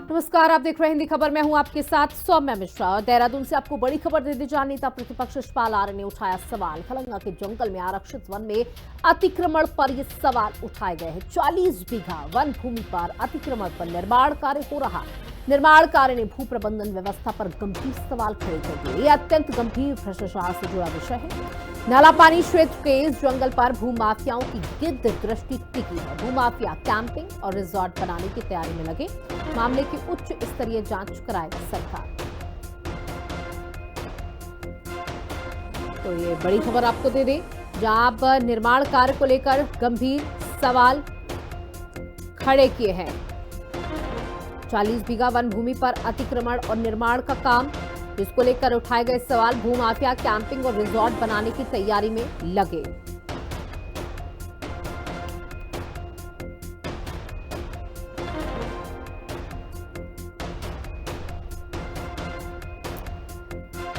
नमस्कार, आप देख रहे हैं हिंदी खबर। मैं हूं आपके साथ सौम्या मिश्रा और देहरादून से आपको बड़ी खबर दे दी। जहां नेता प्रतिपक्ष यशपाल आर्य ने उठाया सवाल। खलंगा के जंगल में आरक्षित वन में अतिक्रमण पर ये सवाल उठाए गए हैं। 40 बीघा वन भूमि पर अतिक्रमण पर निर्माण कार्य हो रहा। निर्माण कार्य ने भू प्रबंधन व्यवस्था पर गंभीर सवाल खड़े कर दिए। ये अत्यंत गंभीर भ्रष्टाचार से जुड़ा विषय है। नाला पानी क्षेत्र के इस जंगल पर भूमाफियाओं की गिद्ध दृष्टि टिकी है। भूमाफिया कैंपिंग और रिजॉर्ट बनाने की तैयारी में लगे। मामले की उच्च स्तरीय जांच कराए सरकार। तो ये बड़ी खबर आपको दे दें, जहां अब निर्माण कार्य को लेकर गंभीर सवाल खड़े किए हैं। 40 बीघा वन भूमि पर अतिक्रमण और निर्माण का काम, जिसको लेकर उठाए गए सवाल। भूमाफिया कैंपिंग और रिजॉर्ट बनाने की तैयारी में लगे।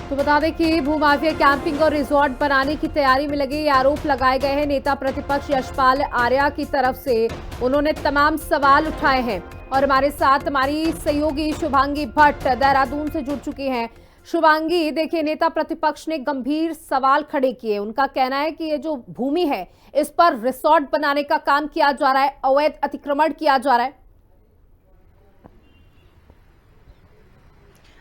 तो बता दें कि भूमाफिया कैंपिंग और रिजॉर्ट बनाने की तैयारी में लगे। ये आरोप लगाए गए हैं नेता प्रतिपक्ष यशपाल आर्य की तरफ से। उन्होंने तमाम सवाल उठाए हैं और हमारे साथ हमारी सहयोगी शुभांगी भट्ट देहरादून से जुड़ चुकी हैं। शुभांगी, देखिए, नेता प्रतिपक्ष ने गंभीर सवाल खड़े किए। उनका कहना है कि ये जो भूमि है, इस पर रिसोर्ट बनाने का काम किया जा रहा है, अवैध अतिक्रमण किया जा रहा है।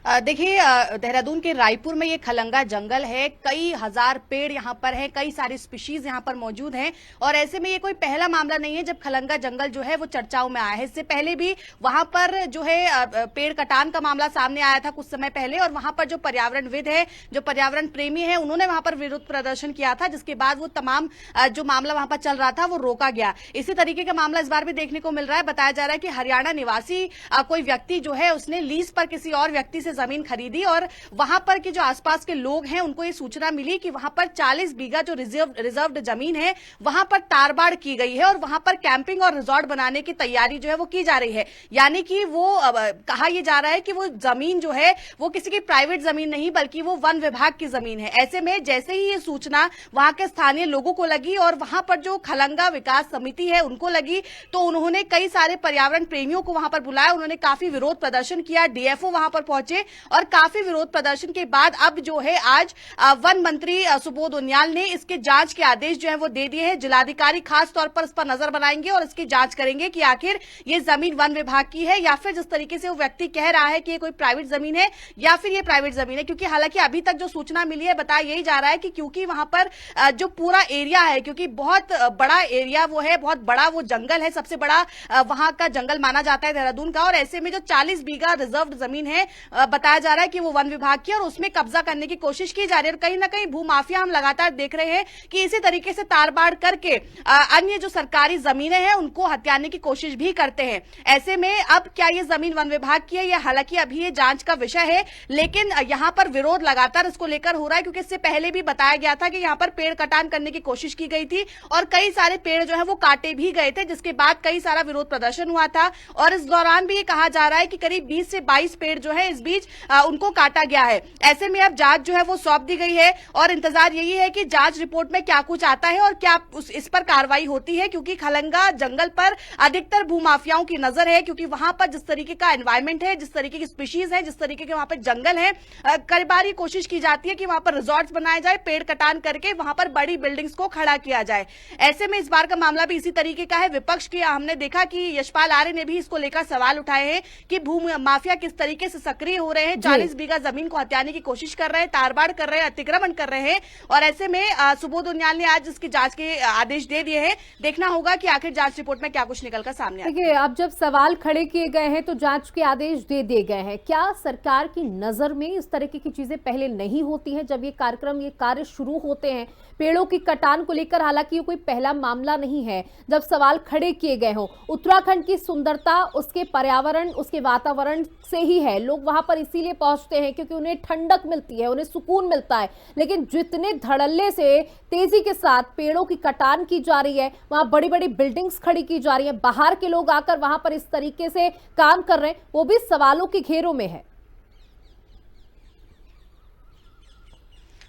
देखिए, देहरादून के रायपुर में ये खलंगा जंगल है। कई हजार पेड़ यहाँ पर हैं, कई सारी स्पीशीज यहाँ पर मौजूद हैं और ऐसे में ये कोई पहला मामला नहीं है जब खलंगा जंगल जो है वो चर्चाओं में आया है। इससे पहले भी वहां पर जो है पेड़ कटान का मामला सामने आया था कुछ समय पहले, और वहां पर जो पर्यावरणविद है, जो पर्यावरण प्रेमी है, उन्होंने वहां पर विरोध प्रदर्शन किया था, जिसके बाद वो तमाम जो मामला वहां पर चल रहा था वो रोका गया। इसी तरीके का मामला इस बार भी देखने को मिल रहा है। बताया जा रहा है कि हरियाणा निवासी कोई व्यक्ति जो है उसने लीज पर किसी और व्यक्ति से जमीन खरीदी और वहां पर के जो आसपास के लोग हैं उनको ये सूचना मिली कि वहां पर 40 बीघा जो रिजर्व्ड जमीन है वहां पर तारबाड़ की गई है और वहां पर कैंपिंग और रिजॉर्ट बनाने की तैयारी जो है वो की जा रही है। यानी कि वो कहा यह जा रहा है कि वो जमीन जो है वो किसी की प्राइवेट जमीन नहीं बल्कि वो वन विभाग की जमीन है। ऐसे में जैसे ही ये सूचना वहां के स्थानीय लोगों को लगी और वहां पर जो खलंगा विकास समिति है उनको लगी, तो उन्होंने कई सारे पर्यावरण प्रेमियों को वहां पर बुलाया। उन्होंने काफी विरोध प्रदर्शन किया। डीएफओ वहां पर पहुंचे और काफी विरोध प्रदर्शन के बाद अब जो है आज वन मंत्री सुबोध उनियाल ने इसके जांच के आदेश जो है वो दे दिए हैं। जिलाधिकारी खास तौर पर इस पर नजर बनाएंगे और इसकी जांच करेंगे कि आखिर ये जमीन वन विभाग की है या फिर जिस तरीके से वो व्यक्ति कह रहा है कि ये कोई प्राइवेट जमीन है या फिर ये प्राइवेट जमीन है। क्योंकि हालांकि अभी तक जो सूचना मिली है, बताया यही जा रहा है कि क्योंकि वहां पर जो पूरा एरिया है, क्योंकि बहुत बड़ा एरिया वो है, बहुत बड़ा वो जंगल है, सबसे बड़ा वहां का जंगल माना जाता है देहरादून का, और ऐसे में जो 40 बीघा रिजर्व जमीन है बताया जा रहा है कि वो वन विभाग की और उसमें कब्जा करने की कोशिश की जा रही है। और कहीं ना कहीं भूमाफिया हम लगातार देख रहे हैं कि इसी तरीके से तारबाड़ करके अन्य जो सरकारी जमीनें हैं उनको हथियाने की कोशिश भी करते हैं। ऐसे में अब क्या ये जमीन वन विभाग की है, या हालांकि अभी ये जांच का विषय है, लेकिन यहां पर विरोध लगातार इसको लेकर हो रहा है। क्योंकि इससे पहले भी बताया गया था कि यहां पर पेड़ कटान करने की कोशिश की गई थी और कई सारे पेड़ जो है वो काटे भी गए थे, जिसके बाद कई सारा विरोध प्रदर्शन हुआ था। और इस दौरान भी ये कहा जा रहा है कि करीब 20 से 22 पेड़ जो है इस बीच उनको काटा गया है। ऐसे में अब जांच जो है वो सौंप दी गई है और इंतजार यही है कि जांच रिपोर्ट में क्या कुछ आता है और क्या इस पर कार्रवाई होती है। क्योंकि खलंगा जंगल पर अधिकतर भूमाफियाओं की नजर है, क्योंकि वहां पर जिस तरीके का एनवायरमेंट है, जिस तरीके की स्पीशीज है, जिस तरीके के वहां पर जंगल है, कई बार कोशिश की जाती है कि वहां पर रिजॉर्ट्स बनाए जाए, पेड़ कटान करके वहां पर बड़ी बिल्डिंग्स को खड़ा किया जाए। ऐसे में इस बार का मामला भी इसी तरीके का है। विपक्ष की हमने देखा कि यशपाल आर्य ने भी इसको लेकर सवाल उठाए हैं कि भूमाफिया किस तरीके से सक्रिय हो रहे हैं, 40 बीघा जमीन को हथियाने की कोशिश कर रहे हैं, तारबाड़ कर रहे हैं, अतिक्रमण कर रहे हैं। और ऐसे में सुबोध उनियाल ने आज इसकी जांच के आदेश दे दिए हैं। देखना होगा कि आखिर जांच रिपोर्ट में क्या कुछ निकलकर सामने आता है। देखिए, अब जब सवाल खड़े किए गए हैं तो जांच के आदेश दे दिए गए हैं। क्या सरकार की नजर में इस तरीके की चीजें पहले नहीं होती हैं? जब ये कार्यक्रम, ये कार्य शुरू होते हैं पेड़ों की कटान को लेकर, हालांकि ये कोई पहला मामला नहीं है जब सवाल खड़े किए गए हो। उत्तराखंड की सुंदरता उसके पर्यावरण, उसके वातावरण से ही है। लोग वहां पर इसीलिए पहुंचते हैं क्योंकि उन्हें ठंडक मिलती है, उन्हें सुकून मिलता है। लेकिन जितने धड़ल्ले से, तेजी के साथ पेड़ों की कटान की जा रही है, वहां बड़ी बड़ी बिल्डिंग्स खड़ी की जा रही है, बाहर के लोग आकर वहां पर इस तरीके से काम कर रहे हैं, वो भी सवालों के घेरों में है।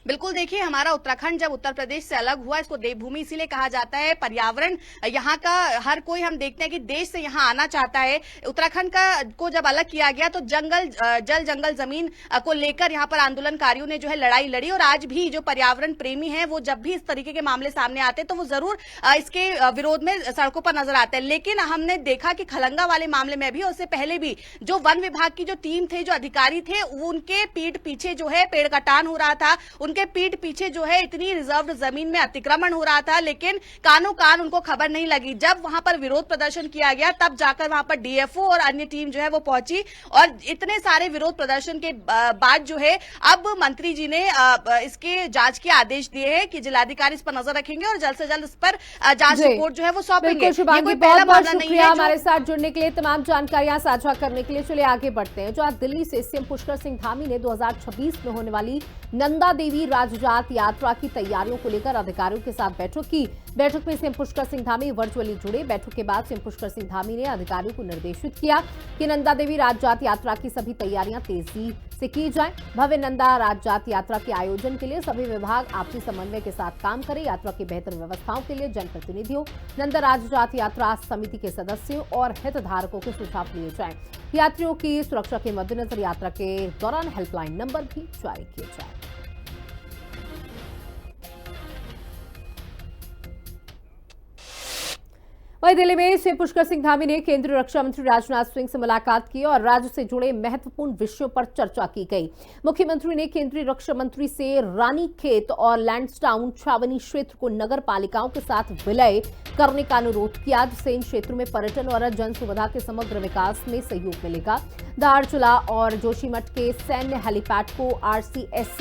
बिल्कुल, देखिए हमारा उत्तराखंड जब उत्तर प्रदेश से अलग हुआ, इसको देवभूमि इसीलिए कहा जाता है। पर्यावरण यहाँ का हर कोई, हम देखते हैं कि देश से यहाँ आना चाहता है। उत्तराखंड को जब अलग किया गया तो जल जंगल जमीन को लेकर यहाँ पर आंदोलनकारियों ने जो है लड़ाई लड़ी, और आज भी जो पर्यावरण प्रेमी हैं वो जब भी इस तरीके के मामले सामने आते हैं तो वो जरूर इसके विरोध में सड़कों पर नजर आते हैं। लेकिन हमने देखा कि खलंगा वाले मामले में भी, उससे पहले भी, जो वन विभाग की जो टीम थे, जो अधिकारी थे, उनके पीठ पीछे जो है पेड़ कटान हो रहा था, उनके पीठ पीछे जो है इतनी रिजर्व जमीन में अतिक्रमण हो रहा था, लेकिन कानो कान उनको खबर नहीं लगी। जब वहां पर विरोध प्रदर्शन किया गया तब जाकर वहां पर डीएफओ और अन्य टीम जो है वो पहुंची, और इतने सारे विरोध प्रदर्शन के बाद जो है अब मंत्री जी ने इसके जांच के आदेश दिए हैं कि जिलाधिकारी इस पर नजर रखेंगे और जल्द से जल्द इस पर जांच रिपोर्ट जो है वो सौंपेंगे। ये कोई पहला मामला नहीं है। हमारे साथ जुड़ने के लिए, तमाम जानकारियां साझा करने के लिए। चलिए आगे बढ़ते हैं। जहां दिल्ली से सीएम पुष्कर सिंह धामी ने 2026 में होने वाली नंदा देवी राजजात यात्रा की तैयारियों को लेकर अधिकारियों के साथ बैठक की। बैठक में सीएम पुष्कर सिंह धामी वर्चुअली जुड़े। बैठक के बाद सीएम पुष्कर सिंह धामी ने अधिकारियों को निर्देशित किया कि नंदा देवी राजजात यात्रा की सभी तैयारियां तेजी से की जाए। भव्य नंदा राजजात यात्रा के आयोजन के लिए सभी विभाग आपसी समन्वय के साथ काम करें। यात्रा की बेहतर व्यवस्थाओं के लिए जनप्रतिनिधियों, नंदा राजजात यात्रा समिति के सदस्यों और हितधारकों के सुझाव लिए जाएं। यात्रियों की सुरक्षा के मद्देनजर यात्रा के दौरान हेल्पलाइन नंबर भी जारी किए जाएं। वहीं दिल्ली में सीएम पुष्कर सिंह धामी ने केंद्रीय रक्षा मंत्री राजनाथ सिंह से मुलाकात की और राज्य से जुड़े महत्वपूर्ण विषयों पर चर्चा की गई। मुख्यमंत्री ने केंद्रीय रक्षा मंत्री से रानीखेत और लैंसडाउन छावनी क्षेत्र को नगर पालिकाओं के साथ विलय करने का अनुरोध किया, जिससे इन क्षेत्रों में पर्यटन और जन सुविधा के समग्र विकास में सहयोग मिलेगा। धारचूला और जोशीमठ के सैन्य हेलीपैड को आरसीएस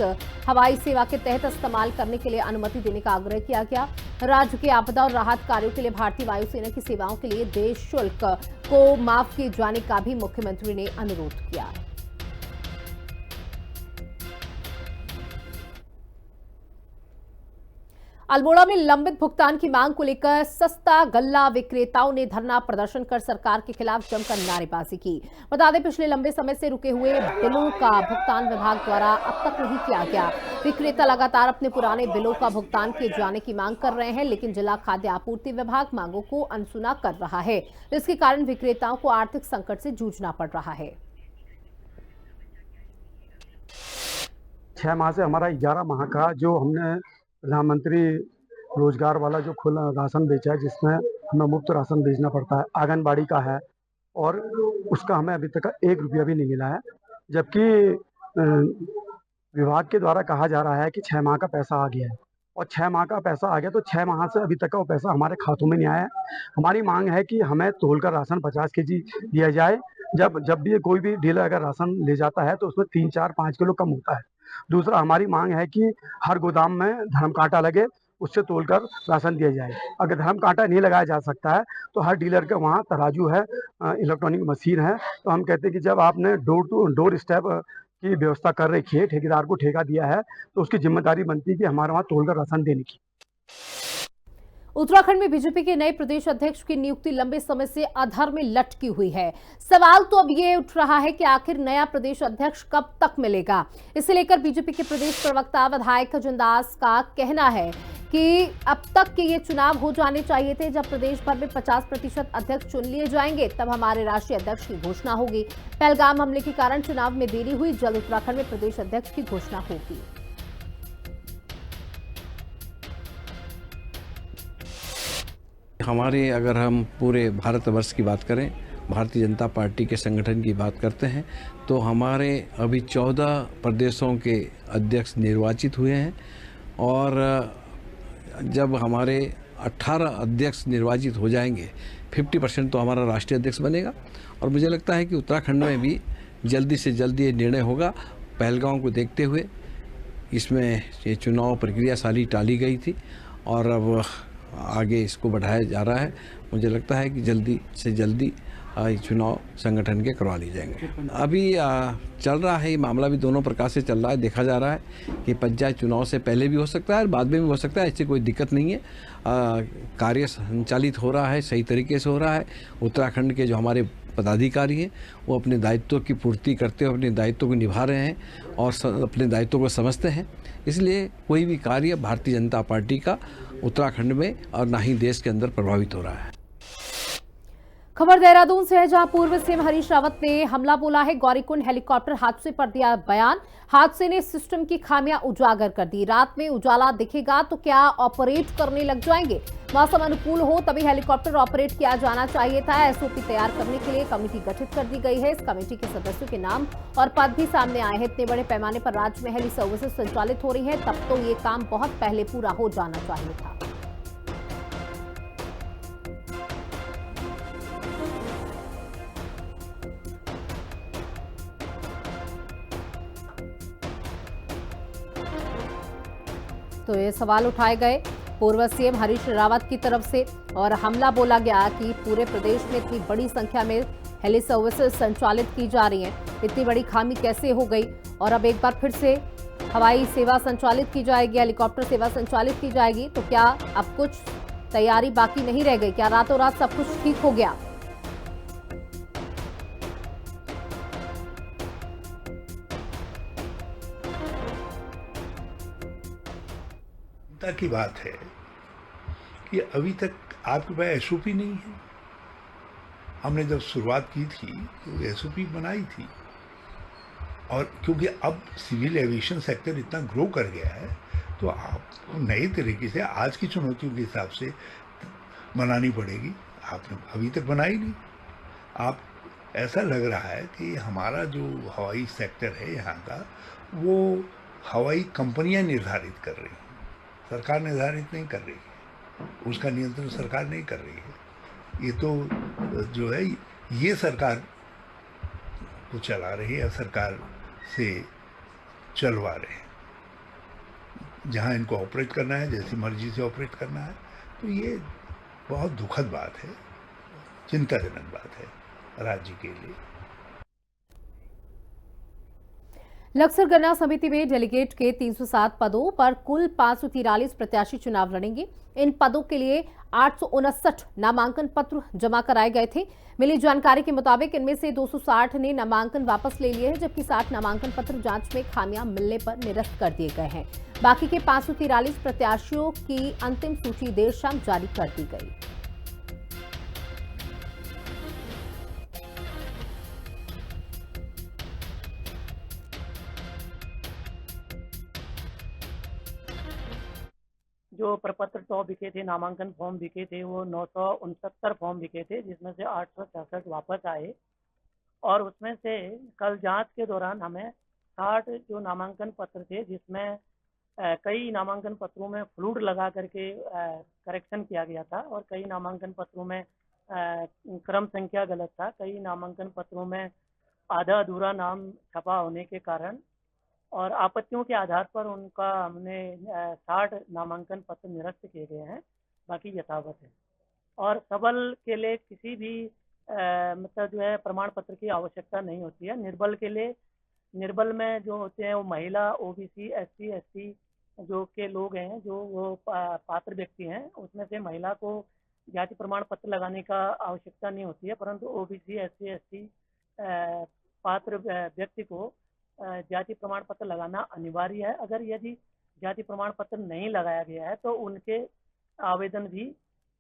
हवाई सेवा के तहत इस्तेमाल करने के लिए अनुमति देने का आग्रह किया गया। राज्य के आपदा और राहत कार्यों के लिए भारतीय वायुसेना की सेवाओं के लिए देश शुल्क को माफ किए जाने का भी मुख्यमंत्री ने अनुरोध किया। अल्मोड़ा में लंबित भुगतान की मांग को लेकर सस्ता गल्ला विक्रेताओं ने धरना प्रदर्शन कर सरकार के खिलाफ जमकर नारेबाजी की। बता दें, पिछले लंबे समय से रुके हुए बिलों का भुगतान विभाग द्वारा अब तक नहीं किया गया। विक्रेता लगातार अपने पुराने बिलों का भुगतान किए जाने की मांग कर रहे हैं, लेकिन जिला खाद्य आपूर्ति विभाग मांगों को अनसुना कर रहा है, जिसके कारण विक्रेताओं को आर्थिक संकट से जूझना पड़ रहा है। 6 माह से हमारा 11 माह का जो हमने प्रधानमंत्री रोजगार वाला जो खुला राशन बेचा है, जिसमें हमें मुफ्त राशन भेजना पड़ता है, आंगनबाड़ी का है, और उसका हमें अभी तक 1 रुपया भी नहीं मिला है। जबकि विभाग के द्वारा कहा जा रहा है कि 6 माह का पैसा आ गया है, और 6 माह का पैसा आ गया तो 6 माह से अभी तक का वो पैसा हमारे खातों में नहीं आया है। हमारी मांग है कि हमें तोलकर राशन 50 केजी दिया जाए। जब भी कोई भी डीलर अगर राशन ले जाता है तो उसमें 3, 4, 5 किलो कम होता है। दूसरा, हमारी मांग है कि हर गोदाम में धर्म कांटा लगे, उससे तोलकर राशन दिया जाए। अगर धर्म कांटा नहीं लगाया जा सकता है तो हर डीलर के वहाँ तराजू है, इलेक्ट्रॉनिक मशीन है। तो हम कहते हैं कि जब आपने डोर टू डोर स्टेप की व्यवस्था कर रखी है, ठेकेदार को ठेका दिया है, तो उसकी जिम्मेदारी बनती है कि हमारे वहाँ तोलकर राशन देने की। उत्तराखंड में बीजेपी के नए प्रदेश अध्यक्ष की नियुक्ति लंबे समय से अधर में लटकी हुई है। सवाल तो अब ये उठ रहा है कि आखिर नया प्रदेश अध्यक्ष कब तक मिलेगा। इसे लेकर बीजेपी के प्रदेश प्रवक्ता विधायक जंदास का कहना है कि अब तक के ये चुनाव हो जाने चाहिए थे। जब प्रदेश भर में 50% अध्यक्ष चुन लिए जाएंगे तब हमारे राष्ट्रीय अध्यक्ष की घोषणा होगी। पहलगाम हमले के कारण चुनाव में देरी हुई, जल्द उत्तराखंड में प्रदेश अध्यक्ष की घोषणा होगी। हमारे अगर हम पूरे भारतवर्ष की बात करें, भारतीय जनता पार्टी के संगठन की बात करते हैं, तो हमारे अभी 14 प्रदेशों के अध्यक्ष निर्वाचित हुए हैं, और जब हमारे 18 अध्यक्ष निर्वाचित हो जाएंगे, 50% तो हमारा राष्ट्रीय अध्यक्ष बनेगा। और मुझे लगता है कि उत्तराखंड में भी जल्दी से जल्दी ये निर्णय होगा। पहलगाम को देखते हुए इसमें ये चुनाव प्रक्रिया सारी टाली गई थी, और अब आगे इसको बढ़ाया जा रहा है। मुझे लगता है कि जल्दी से जल्दी चुनाव संगठन के करवा लिए जाएंगे। अभी चल रहा है ये मामला, भी दोनों प्रकार से चल रहा है। देखा जा रहा है कि पंचायत चुनाव से पहले भी हो सकता है और बाद में भी हो सकता है, इससे कोई दिक्कत नहीं है। कार्य संचालित हो रहा है, सही तरीके से हो रहा है। उत्तराखंड के जो हमारे पदाधिकारी हैं वो अपने दायित्व की पूर्ति करते हुए अपने दायित्व को निभा रहे हैं और अपने दायित्व को समझते हैं। इसलिए कोई भी कार्य भारतीय जनता पार्टी का उत्तराखंड में और ना ही देश के अंदर प्रभावित हो रहा है। खबर देहरादून से है, जहां पूर्व सीएम हरीश रावत ने हमला बोला है। गौरीकुंड हेलीकॉप्टर हादसे पर दिया बयान। हादसे ने सिस्टम की खामियां उजागर कर दी। रात में उजाला दिखेगा तो क्या ऑपरेट करने लग जाएंगे? मौसम अनुकूल हो तभी हेलीकॉप्टर ऑपरेट किया जाना चाहिए था। एसओपी तैयार करने के लिए कमेटी गठित कर दी गई है। इस कमेटी के सदस्यों के नाम और पद भी सामने आए हैं। इतने बड़े पैमाने पर राज्य में हेली सर्विसेज संचालित हो रही है, तब तो ये काम बहुत पहले पूरा हो जाना चाहिए था। तो ये सवाल उठाए गए पूर्व सीएम हरीश रावत की तरफ से और हमला बोला गया कि पूरे प्रदेश में इतनी बड़ी संख्या में हेली सर्विसेज संचालित की जा रही हैं, इतनी बड़ी खामी कैसे हो गई? और अब एक बार फिर से हवाई सेवा संचालित की जाएगी, हेलीकॉप्टर सेवा संचालित की जाएगी, तो क्या अब कुछ तैयारी बाकी नहीं रह गई? क्या रातों रात सब कुछ ठीक हो गया? की बात है कि अभी तक आपके पास एसओपी नहीं है। हमने जब शुरुआत की थी तो एसओपी बनाई थी, और क्योंकि अब सिविल एविएशन सेक्टर इतना ग्रो कर गया है तो आपको नए तरीके से आज की चुनौतियों के हिसाब से बनानी पड़ेगी। आपने अभी तक बनाई नहीं। आप ऐसा लग रहा है कि हमारा जो हवाई सेक्टर है यहाँ का, वो हवाई कंपनियां निर्धारित कर रही हैं, सरकार निर्धारित नहीं कर रही है, उसका नियंत्रण सरकार नहीं कर रही है। ये तो जो है ये सरकार को चला रही है, सरकार से चलवा रहे हैं। जहाँ इनको ऑपरेट करना है, जैसी मर्जी से ऑपरेट करना है, तो ये बहुत दुखद बात है, चिंताजनक बात है राज्य के लिए। लक्सर गन्ना समिति में डेलीगेट के 307 पदों पर कुल 543 प्रत्याशी चुनाव लड़ेंगे। इन पदों के लिए 859 नामांकन पत्र जमा कराए गए थे। मिली जानकारी के मुताबिक इनमें से 260 ने नामांकन वापस ले लिए हैं, जबकि 60 नामांकन पत्र जांच में खामियां मिलने पर निरस्त कर दिए गए हैं। बाकी के 543 प्रत्याशियों की अंतिम सूची देर शाम जारी कर दी गई। जो प्रपत्र 100 बिके थे, नामांकन फॉर्म बिके थे, वो 969 फॉर्म बिके थे, जिसमें से 866 वापस आए। और उसमें से कल जांच के दौरान हमें 60 जो नामांकन पत्र थे, जिसमें कई नामांकन पत्रों में फ्लूड लगा करके करेक्शन किया गया था, और कई नामांकन पत्रों में क्रम संख्या गलत था, कई नामांकन पत्रों में आधा अधूरा नाम छपा होने के कारण और आपत्तियों के आधार पर उनका हमने 60 नामांकन पत्र निरस्त किए गए हैं, बाकी यथावत है। और सबल के लिए किसी भी मतलब जो है प्रमाण पत्र की आवश्यकता नहीं होती है। निर्बल के लिए, निर्बल में जो होते हैं वो महिला, ओबीसी, एससी, एसटी जो के लोग हैं, जो वो पात्र व्यक्ति हैं, उसमें से महिला को जाति प्रमाण पत्र लगाने का आवश्यकता नहीं होती है, परंतु ओबीसी, एससी, एसटी पात्र व्यक्ति को जाति प्रमाण पत्र लगाना अनिवार्य है। अगर यदि जाति प्रमाण पत्र नहीं लगाया गया है तो उनके आवेदन भी,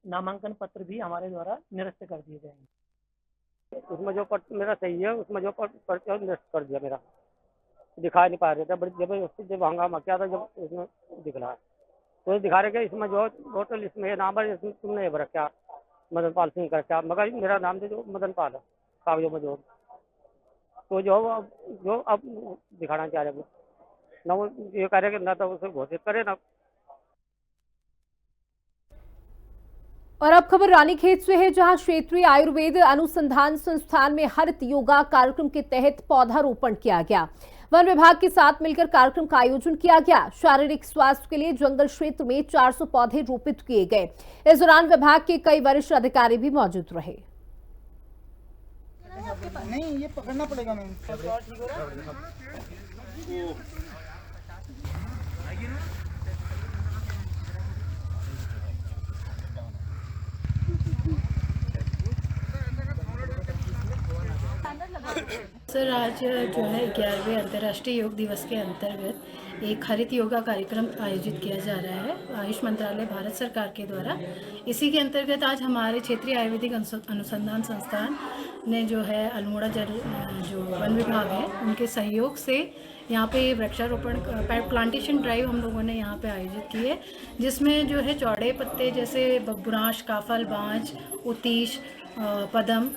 नामांकन पत्र भी हमारे द्वारा निरस्त कर दिए जाएंगे। उसमें जो पत्र मेरा सही है, उसमें जो पत्र निरस्त कर दिया, मेरा दिखा नहीं पा रहे थे। बड़ी जबरदस्ती जब हंगामा किया था, जब उसमें दिख रहा है तो दिखा रहे कि इसमें जो टोटल इसमें नाम है, इसमें तुमने ये भरा क्या, मदन पाल सिंह का क्या, मगर मेरा नाम जो मदन पाल है कागजों में जो, तो जो अब दिखाना चाह रहे ना, वो ये कह रहे कि ना तो उसे घोषित करे ना। और अब खबर रानीखेत से है, जहां क्षेत्रीय आयुर्वेद अनुसंधान संस्थान में हरित योगा कार्यक्रम के तहत पौधारोपण किया गया। वन विभाग के साथ मिलकर कार्यक्रम का आयोजन किया गया। शारीरिक स्वास्थ्य के लिए जंगल क्षेत्र में 400 पौधे रोपित किए गए। इस दौरान विभाग के कई वरिष्ठ अधिकारी भी मौजूद रहे। नहीं, ये पकड़ना पड़ेगा मैम। सर आज जो है 11वें अंतर्राष्ट्रीय योग दिवस के अंतर्गत एक हरित योगा कार्यक्रम आयोजित किया जा रहा है आयुष मंत्रालय भारत सरकार के द्वारा। इसी के अंतर्गत आज हमारे क्षेत्रीय आयुर्वेदिक अनुसंधान संस्थान ने जो है अल्मोड़ा जो वन विभाग है उनके सहयोग से यहाँ पे वृक्षारोपण प्लांटेशन ड्राइव हम लोगों ने यहाँ पे आयोजित की है, जिसमें जो है चौड़े पत्ते जैसे बुरांश, काफल, बांज, उतीश, पदम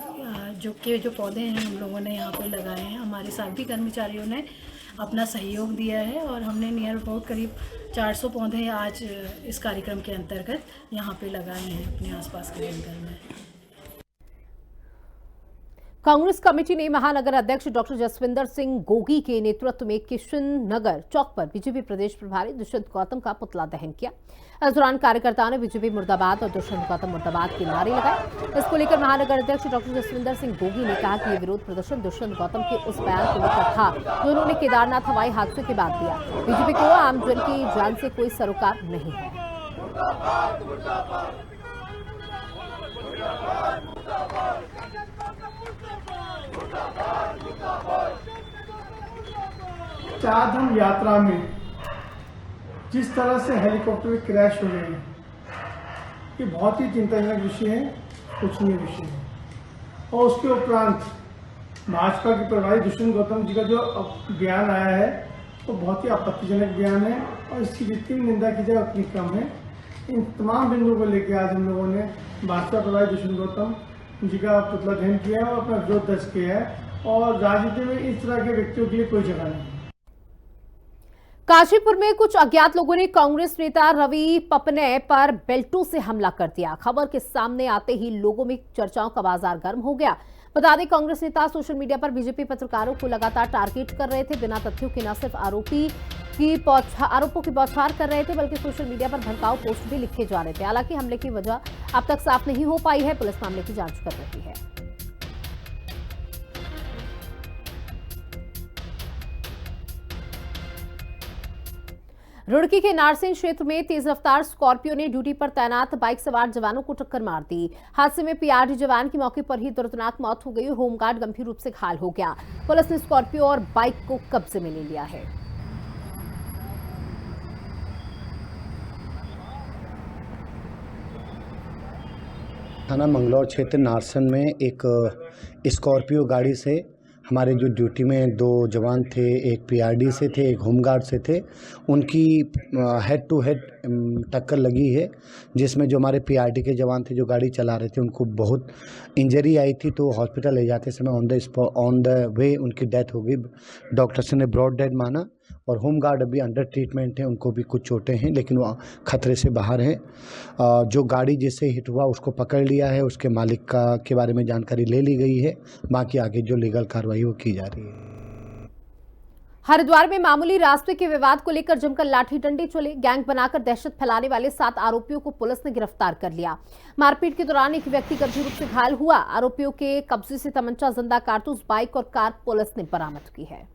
जो पौधे हैं हम लोगों ने यहाँ पे लगाए हैं। हमारे साथी कर्मचारियों ने अपना सहयोग दिया है और हमने नियर अबाउट करीब 400 पौधे आज इस कार्यक्रम के अंतर्गत यहाँ पे लगाए हैं अपने आसपास के जंगल में। कांग्रेस कमेटी ने महानगर अध्यक्ष डॉक्टर जसविंदर सिंह गोगी के नेतृत्व में किशन नगर चौक पर बीजेपी प्रदेश प्रभारी दुष्यंत गौतम का पुतला दहन किया। इस दौरान कार्यकर्ताओं ने बीजेपी मुर्दाबाद और दुष्यंत गौतम मुर्दाबाद के नारे लगाए। इसको लेकर महानगर अध्यक्ष डॉक्टर जसविंदर सिंह गोगी ने कहा कि ये विरोध प्रदर्शन दुष्यंत गौतम के उस बयान को लेकर था जो उन्होंने केदारनाथ हवाई हादसे के बाद दिया। बीजेपी को आमजन की जान से कोई सरोकार नहीं है। 4 धाम यात्रा में जिस तरह से हेलीकॉप्टर क्रैश हो गए हैं, ये बहुत ही चिंताजनक विषय है, उछनीय विषय है। और उसके उपरांत भाजपा के प्रभारी दुष्यंत गौतम जी का जो बयान आया है वो बहुत ही आपत्तिजनक बयान है और इसकी जितनी निंदा की जाए उतनी कम है। इन तमाम बिंदुओं को लेकर आज हम लोगों ने भाजपा प्रभारी दुष्यंत गौतम जी का पुतला दहन किया और अपना विरोध दर्ज किया है और राजनीति में इस तरह के व्यक्तियों के लिए कोई जगह नहीं। काशीपुर में कुछ अज्ञात लोगों ने कांग्रेस नेता रवि पपने पर बेल्टों से हमला कर दिया। खबर के सामने आते ही लोगों में चर्चाओं का बाजार गर्म हो गया। बता दें, कांग्रेस नेता सोशल मीडिया पर बीजेपी पत्रकारों को लगातार टारगेट कर रहे थे। बिना तथ्यों के न सिर्फ आरोपों की बौछार कर रहे थे बल्कि सोशल मीडिया पर भड़काऊ पोस्ट भी लिखे जा रहे थे। हालांकि हमले की वजह अब तक साफ नहीं हो पाई है। पुलिस मामले की जांच कर रही है। रुड़की के नारसिंह क्षेत्र में तेज रफ्तार स्कॉर्पियो ने ड्यूटी पर तैनात बाइक सवार जवानों को टक्कर मार दी। हादसे में पीआरडी जवान की मौके पर ही दर्दनाक मौत हो गई। होमगार्ड गंभीर रूप से घायल हो गया। पुलिस ने स्कॉर्पियो और बाइक को कब्जे में ले लिया है। थाना मंगलौर क्षेत्र नारसन में एक स्कॉर्पियो गाड़ी से हमारे जो ड्यूटी में 2 जवान थे, एक पीआरडी से थे, एक होमगार्ड से थे, उनकी हेड टू हेड टक्कर लगी है, जिसमें जो हमारे पीआरडी के जवान थे जो गाड़ी चला रहे थे उनको बहुत इंजरी आई थी। तो हॉस्पिटल ले जाते समय ऑन द वे उनकी डेथ हो गई। डॉक्टर्स ने ब्रॉड डेड माना और होमगार्ड अभी अंडर ट्रीटमेंट है, उनको भी कुछ चोटें हैं लेकिन वो खतरे से बाहर हैं। जो गाड़ी जिससे हिट हुआ उसको पकड़ लिया है, उसके मालिक के बारे में जानकारी ले ली गई है। बाकी आगे जो लीगल कार्रवाई वो की जा रही है। हरिद्वार में मामूली रास्ते के विवाद को लेकर जमकर लाठी डंडे चले। गैंग बनाकर दहशत फैलाने वाले 7 आरोपियों को पुलिस ने गिरफ्तार कर लिया। मारपीट के दौरान एक व्यक्ति गंभीर रूप से घायल हुआ। आरोपियों के कब्जे से तमंचा, जिंदा कारतूस, बाइक और कार पुलिस ने बरामद की है।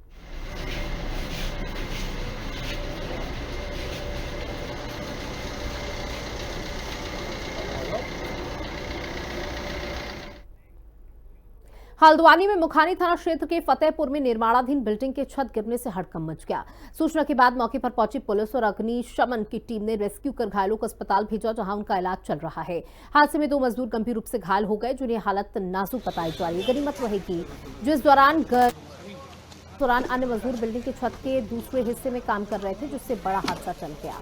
हल्द्वानी में मुखानी थाना क्षेत्र के फतेहपुर में निर्माणाधीन बिल्डिंग के छत गिरने से हड़कंप मच गया। सूचना के बाद मौके पर पहुंची पुलिस और अग्निशमन की टीम ने रेस्क्यू कर घायलों को अस्पताल भेजा, जहां उनका इलाज चल रहा है। हादसे में 2 मजदूर गंभीर रूप से घायल हो गए, जिन्हें हालत नाजुक बताई जा रही है। गनीमत रहेगी जिस दौरान अन्य मजदूर बिल्डिंग के छत के दूसरे हिस्से में काम कर रहे थे, जिससे बड़ा हादसा टल गया।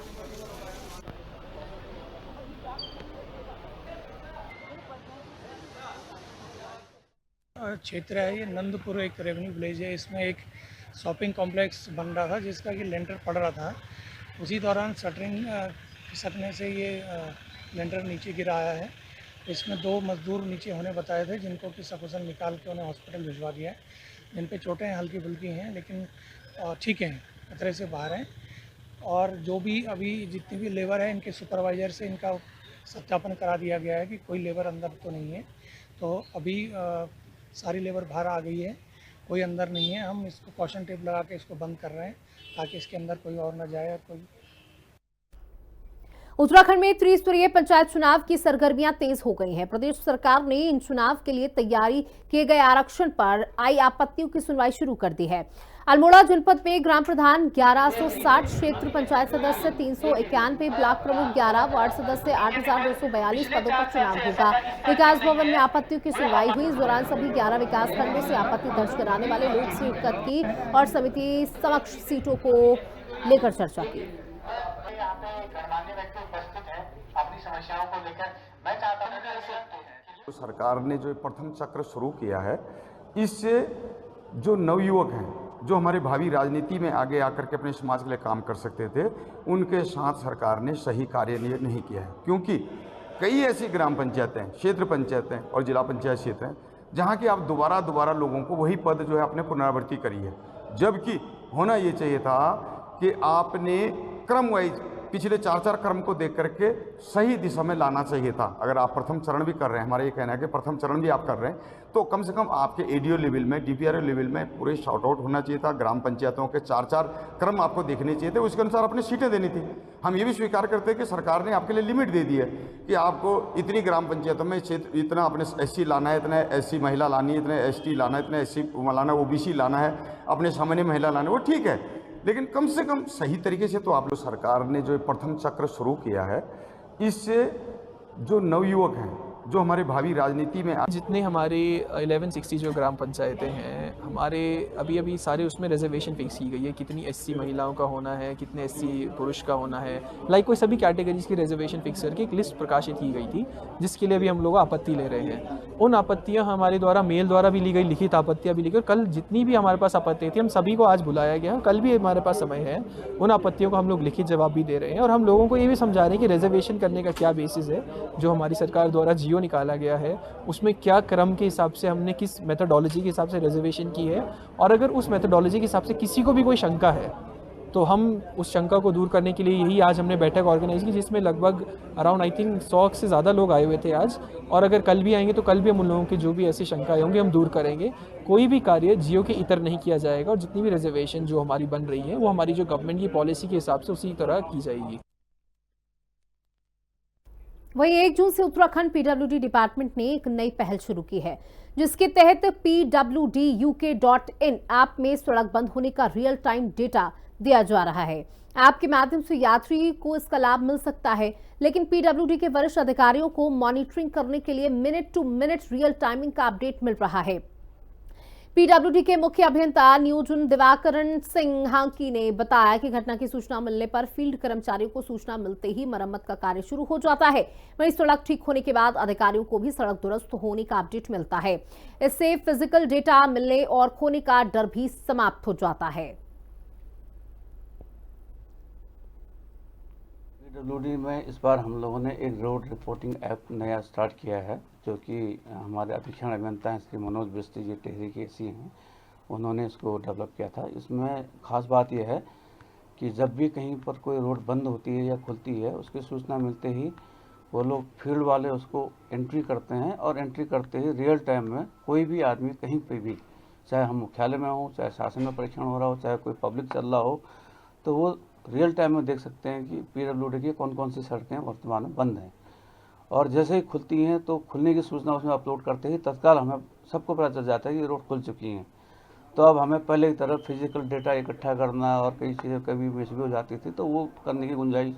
क्षेत्र है ये नंदपुर, एक रेवेन्यू विलेज है। इसमें एक शॉपिंग कॉम्प्लेक्स बन रहा था जिसका कि लेंटर पड़ रहा था। उसी दौरान शटरिंग खिसकने से ये लेंटर नीचे गिरा आया है। इसमें 2 मजदूर नीचे होने बताए थे, जिनको कि सकुशल निकाल के उन्हें हॉस्पिटल भिजवा दिया है। जिन पे चोटें हल्की फुल्की हैं लेकिन ठीक हैं, खतरे से बाहर हैं। और जो भी अभी जितनी भी लेबर है इनके सुपरवाइज़र से इनका सत्यापन करा दिया गया है कि कोई लेबर अंदर तो नहीं है। तो अभी सारी लेबर बाहर आ गई है, कोई अंदर नहीं है। हम इसको कॉशन टेप लगा के इसको बंद कर रहे हैं ताकि इसके अंदर कोई और ना जाए। और कोई उत्तराखंड में त्रिस्तरीय पंचायत चुनाव की सरगर्मियां तेज हो गई हैं। प्रदेश सरकार ने इन चुनाव के लिए तैयारी किए गए आरक्षण पर आई आपत्तियों की सुनवाई शुरू कर दी है। अल्मोड़ा जनपद में ग्राम प्रधान 1160, क्षेत्र पंचायत सदस्य 391, ब्लॉक प्रमुख 11, वार्ड सदस्य 8242 पदों पर चुनाव होगा। विकास भवन में आपत्तियों की सुनवाई हुई। इस दौरान सभी 11 विकास खंडों से आपत्ति दर्ज कराने वाले लोग से शिरकत की और समिति समक्ष सीटों को लेकर चर्चा की। तो सरकार ने जो प्रथम चक्र शुरू किया है, इससे जो नवयुवक हैं, जो हमारे भावी राजनीति में आगे आकर के अपने समाज के लिए काम कर सकते थे, उनके साथ सरकार ने सही कार्य नहीं किया है। क्योंकि कई ऐसी ग्राम पंचायतें, क्षेत्र पंचायतें और जिला पंचायत क्षेत्र हैं जहाँ की आप दोबारा लोगों को वही पद जो है अपने पुनरावृत्ति करी है, जबकि होना ये चाहिए था कि आपने क्रम वाइज पिछले 4 क्रम को देख करके सही दिशा में लाना चाहिए था। अगर आप प्रथम चरण भी कर रहे हैं, हमारा ये कहना है कि प्रथम चरण भी आप कर रहे हैं, तो कम से कम आपके एडीओ लेवल में, डीपीआरओ लेवल में पूरे शॉर्ट आउट होना चाहिए था। ग्राम पंचायतों के 4 क्रम आपको देखने चाहिए थे, उसके अनुसार अपनी सीटें देनी थी। हम ये भी स्वीकार करते हैं कि सरकार ने आपके लिए लिमिट दे दी है कि आपको इतनी ग्राम पंचायतों में क्षेत्र इतना अपने SC लाना है, इतना SC महिला लानी है, इतना ST लाना है, इतना SC लाना है, OBC लाना है, अपने सामान्य महिला लाना है, वो ठीक है, लेकिन कम से कम सही तरीके से तो आप लोग, सरकार ने जो प्रथम चक्र शुरू किया है, इससे जो नवयुवक हैं, जो हमारे भावी राजनीति में जितने हमारे 1160 जो ग्राम पंचायतें हैं, हमारे अभी सारे उसमें रिजर्वेशन फिक्स की गई है। कितनी SC महिलाओं का होना है, कितने SC पुरुष का होना है, लाइक कोई सभी कैटेगरीज की रिजर्वेशन फिक्स करके एक लिस्ट प्रकाशित की गई थी, जिसके लिए भी हम लोग आपत्ति ले रहे हैं। उन आपत्तियां हमारे द्वारा मेल द्वारा भी ली गई, लिखित आपत्तियां भी ली गई। कल जितनी भी हमारे पास आपत्ति थी, हम सभी को आज बुलाया गया, कल भी हमारे पास समय है। उन आपत्तियों को हम लोग लिखित जवाब भी दे रहे हैं और हम लोगों को ये भी समझा रहे हैं कि रिजर्वेशन करने का क्या बेसिस है। जो हमारी सरकार द्वारा जियो निकाला गया है, उसमें क्या क्रम के हिसाब से हमने किस मेथोडोलॉजी के हिसाब से रिजर्वेशन की है, और अगर उस मेथोडोलॉजी के हिसाब से किसी को भी कोई शंका है तो हम उस शंका को दूर करने के लिए यही आज हमने बैठक ऑर्गेनाइज की, जिसमें लगभग अराउंड आई थिंक 100 से ज़्यादा लोग आए हुए थे आज। और अगर कल भी आएंगे तो कल भी हम उन लोगों की जो भी ऐसी शंकाएं होंगी हम दूर करेंगे। कोई भी कार्य जियो के इतर नहीं किया जाएगा और जितनी भी रिजर्वेशन जो हमारी बन रही है वो हमारी जो गवर्नमेंट की पॉलिसी के हिसाब से उसी तरह की जाएगी। वहीं 1 जून से उत्तराखंड PWD डिपार्टमेंट ने एक नई पहल शुरू की है, जिसके तहत pwduk.in ऐप में सड़क बंद होने का रियल टाइम डेटा दिया जा रहा है। ऐप के माध्यम से यात्री को इसका लाभ मिल सकता है, लेकिन PWD के वरिष्ठ अधिकारियों को मॉनिटरिंग करने के लिए minute to minute real timing का अपडेट मिल रहा है। PWD के मुख्य अभियंता नियोजन दिवाकरण सिंह हांकी ने बताया कि घटना की सूचना मिलने पर फील्ड कर्मचारियों को सूचना मिलते ही मरम्मत का कार्य शुरू हो जाता है। वहीं सड़क ठीक होने के बाद अधिकारियों को भी सड़क दुरुस्त होने का अपडेट मिलता है। इससे फिजिकल डेटा मिलने और खोने का डर भी समाप्त हो जाता है। PWD में इस बार हम लोगों ने एक रोड रिपोर्टिंग ऐप नया स्टार्ट किया है, जो कि हमारे अधीक्षण अभियंता हैं श्री मनोज बिस्ती जी टेहरी के SC हैं, उन्होंने इसको डेवलप किया था। इसमें खास बात यह है कि जब भी कहीं पर कोई रोड बंद होती है या खुलती है, उसकी सूचना मिलते ही वो लोग फील्ड वाले उसको एंट्री करते हैं और एंट्री करते ही रियल टाइम में कोई भी आदमी कहीं पर भी, चाहे हम मुख्यालय में हो, चाहे शासन में परीक्षण हो रहा हो, चाहे कोई पब्लिक चल रहा हो, तो वो रियल टाइम में देख सकते हैं कि PWD की कौन कौन सी सड़कें वर्तमान में बंद हैं। और जैसे ही खुलती हैं तो खुलने की सूचना उसमें अपलोड करते ही तत्काल हमें सबको पता चल जाता है कि रोड खुल चुकी हैं। तो अब हमें पहले की तरह फिजिकल डेटा इकट्ठा करना और कई चीज़ें कभी मिस भी हो जाती थी, तो वो करने की गुंजाइश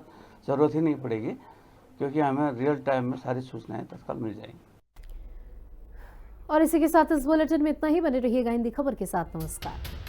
ज़रूरत ही नहीं पड़ेगी, क्योंकि हमें रियल टाइम में सारी सूचनाएँ तत्काल मिल जाएंगी। और इसी के साथ इस बुलेटिन में इतना ही। बने रहिएगा हिंदी खबर के साथ। नमस्कार।